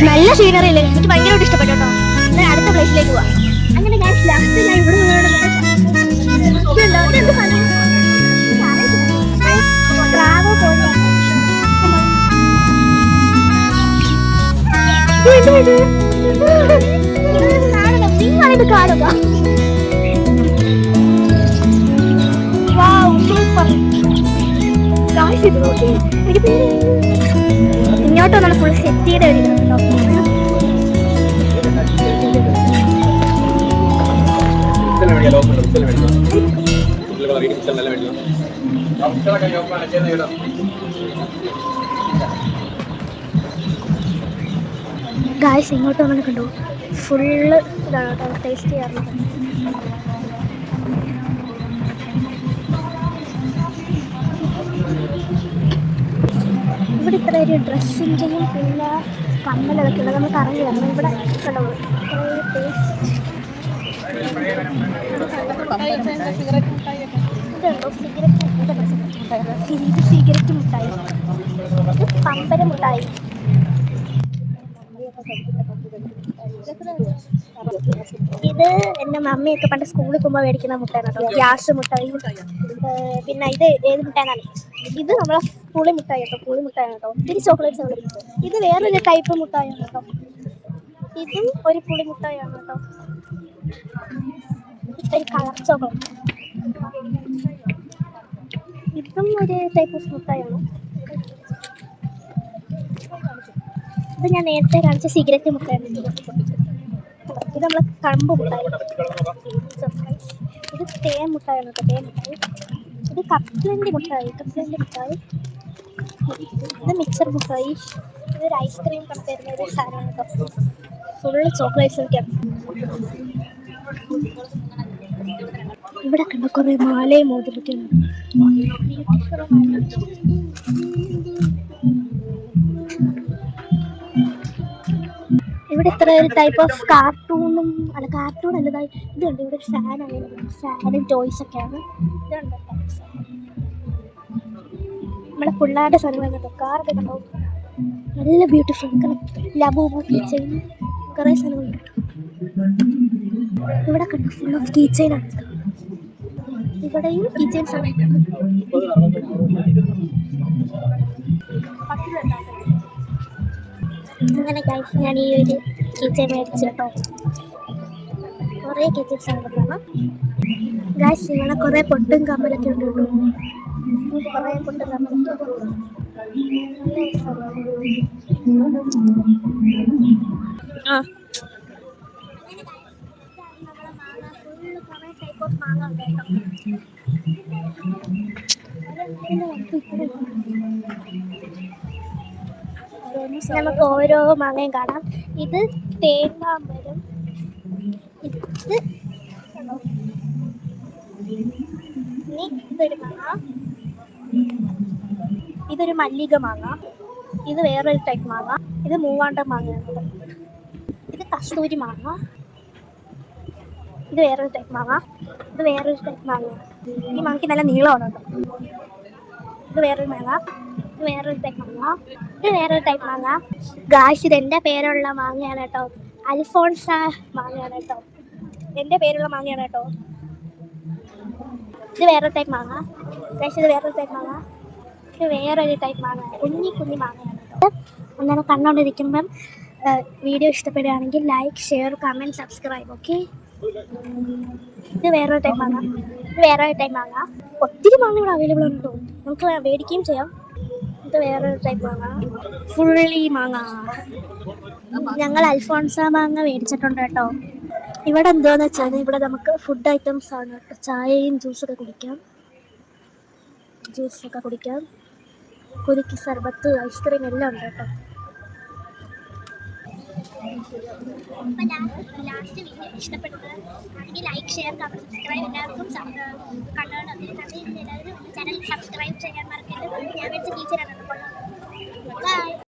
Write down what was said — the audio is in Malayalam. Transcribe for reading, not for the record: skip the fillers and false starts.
നല്ല സീനറി അല്ലേ, എനിക്ക് ഭയങ്കരമായിട്ട് ഇഷ്ടപ്പെട്ടു കേട്ടോ. ഞാൻ അടുത്ത പ്ലേസിലേക്ക് പോവാം. അങ്ങനെ ഞാൻ ലാസ്റ്റ് ഞാൻ ഇവിടെ നിങ്ങളിത് കാണുക. എനിക്ക് ഇങ്ങോട്ട് വന്നാണ് ഫുൾ സെറ്റ് ചെയ്ത് വരുന്നുണ്ടോ. ഗായ്സ് ഇങ്ങോട്ട് വന്നാൽ കണ്ടോ ഫുള്ള് ഇതാണ് കേട്ടോ, ടേസ്റ്റ് ചെയ്യാറുണ്ട്. ഇവിടെ ഇത്ര ഒരു ഡ്രസ്സിൻ്റെയും പിന്നെ കമ്മലൊക്കെ ഉള്ളത് നമുക്ക് അറിഞ്ഞു തരണം. ഇവിടെ കണ്ടോ ഇതുണ്ടോ സിഗരറ്റ് മുട്ടായി, ഇത് പമ്പര മുട്ടായി. ഇത് എൻ്റെ മമ്മിയൊക്കെ പണ്ട് സ്കൂളിൽ പോകുമ്പോൾ മേടിക്കുന്ന മുട്ടയാണ് കേട്ടോ, ഗ്യാസ് മുട്ടായി. പിന്നെ ഇത് ഏത് മുട്ടായാണ്? ഇത് നമ്മളെ പുളി മുട്ടായി കേട്ടോ, പുളി മുട്ടായാണ് കേട്ടോ. ഒത്തിരി ചോക്ലേറ്റ്സ് ഉണ്ട്. ഇത് വേറൊരു ടൈപ്പ് മുട്ടായാണ് കേട്ടോ. ഇതും ഒരു പുളി മുട്ടായാണ് കേട്ടോ, ഒരു കളർ ചോക്ലേറ്റ്. ഇതും ഒരു ടൈപ്പ് ഓഫ് മുട്ടായാണ്. ഇത് ഞാൻ നേരത്തെ കാണിച്ച സിഗരറ്റ് മുട്ടായാണ്. ഇത് നമ്മളെ കമ്പ് മുട്ടായി. ഇത് തേൻ മുട്ടായാണ് കേട്ടോ, തേൻ മുട്ടായി. ഇത് കപ്പലണ്ടി മുട്ടായി, കപ്പലണ്ടി മുട്ടായി. ഇത് മിക്സർ മുട്ടായി. ഇതൊരു ഐസ്ക്രീം കണക്കായിരുന്ന ഒരു സാധനമാണ് കേട്ടോ, ഫുള്ള് ചോക്ലേറ്റ്സ് ഒക്കെയാണ്. ഇവിടെ കണ്ട കുറേ മാലയും മോതിരൊക്കെയാണ്. ഇവിടെ ഇത്ര ഒരു ടൈപ്പ് ഓഫ് കാർട്ടൂണും അല്ല, കാർട്ടൂൺ അല്ലതായി ഇതുണ്ട്. ഇവിടെ ഒരു ഫാനാണ്, ഫാനും ടോയ്സ് ഒക്കെയാണ്. ഇതുണ്ട് നമ്മളെ പിള്ളേരുടെ സ്ഥലമാണ് കേട്ടോ. കാറൊക്കെ കണ്ടോ നല്ല ബ്യൂട്ടിഫുൾ. ലബൂബു കീച്ചെയിൻ കുറേ സ്ഥലങ്ങളുണ്ട്. ഇവിടെ കണ്ടോ ഫുൾ ഓഫ് കീച്ചെയിനാണ്. ഇവിടെയും കീച്ചെയിൻസ് ആണ്. അങ്ങനെ ഗൈസ് ഞാൻ ഈ ഒരു കീച്ചെയിൻ മേടിച്ചു കേട്ടോ. കുറേ കീച്ചെയിൻസ് ആണ് കാണാം ഗൈസ്. ഇവിടെ കുറേ പൊട്ടും കമ്മലൊക്കെ ഉണ്ട് കേട്ടോ, കുറേ പൊട്ടും കമ്മലൊക്കെ. ആ നമുക്ക് ഓരോ മാങ്ങയും കാണാം. ഇത് തേങ്ങാമരം, ഇതൊരു മാങ്ങ, ഇതൊരു മല്ലിക മാങ്ങ, ഇത് വേറൊരു ടൈപ്പ് മാങ്ങ, ഇത് മൂവാണ്ടൻ മാങ്ങയാണ്. ഇത് കസ്തൂരി മാങ്ങ, ഇത് വേറൊരു ടൈപ്പ് മാങ്ങ, ഇത് വേറൊരു ടൈപ്പ് മാങ്ങ. ഈ മാങ്ങയ്ക്ക് നല്ല നീളമാണ് കേട്ടോ. ഇത് വേറൊരു മാങ്ങ, ഇത് വേറൊരു ടൈപ്പ് മാങ്ങ, ഇത് വേറൊരു ടൈപ്പ് മാങ്ങ. ഗായ്സ് ഇത് എൻ്റെ പേരുള്ള മാങ്ങയാണ് കേട്ടോ, അൽഫോൺസ മാങ്ങയാണ് കേട്ടോ, എൻ്റെ പേരുള്ള മാങ്ങയാണ് കേട്ടോ. ഇത് വേറൊരു ടൈപ്പ് മാങ്ങ ഗായ്സ്, ഇത് വേറൊരു ടൈപ്പ് മാങ്ങ, ഇത് വേറൊരു ടൈപ്പ് മാങ്ങ, കുഞ്ഞി കുഞ്ഞി മാങ്ങയാണ് കേട്ടോ. അങ്ങനെ കണ്ടുകൊണ്ടിരിക്കുമ്പം വീഡിയോ ഇഷ്ടപ്പെടുകയാണെങ്കിൽ like, share, comment, subscribe. Okay, ഇത് വേറൊരു ടൈപ്പ് മാങ്ങ, ഇത് വേറൊരു ടൈപ്പ് മാങ്ങ. ഒത്തിരി മാങ്ങ ഇവിടെ അവൈലബിൾ ആണ് കേട്ടോ, നമുക്ക് മേടിക്കുകയും ചെയ്യാം. ഇത് വേറൊരു ടൈപ്പ് മാങ്ങ, ഫുള്ളി മാങ്ങ. ഞങ്ങൾ അൽഫോൺസ മാങ്ങ മേടിച്ചിട്ടുണ്ട് കേട്ടോ. ഇവിടെ എന്താന്ന് വെച്ചാൽ ഇവിടെ നമുക്ക് ഫുഡ് ഐറ്റംസ് ആണ് കേട്ടോ, ചായയും ജ്യൂസൊക്കെ കുടിക്കാം, കുരുക്കി സർബത്ത്, ഐസ്ക്രീം എല്ലാം ഉണ്ട് കേട്ടോ. അപ്പം ഞാൻ ലാസ്റ്റ് വീഡിയോ ഇഷ്ടപ്പെടുന്നത് ആണെങ്കിൽ ലൈക്ക് ഷെയർ കമൻറ്റ് സബ്സ്ക്രൈബ് എല്ലാവർക്കും കണ്ടുകൊണ്ട് എല്ലാവരും ചാനൽ സബ്സ്ക്രൈബ് ചെയ്യാൻ മറക്കരുത്. ഞാൻ വെച്ച് ടീച്ചറാണ്. ബൈ.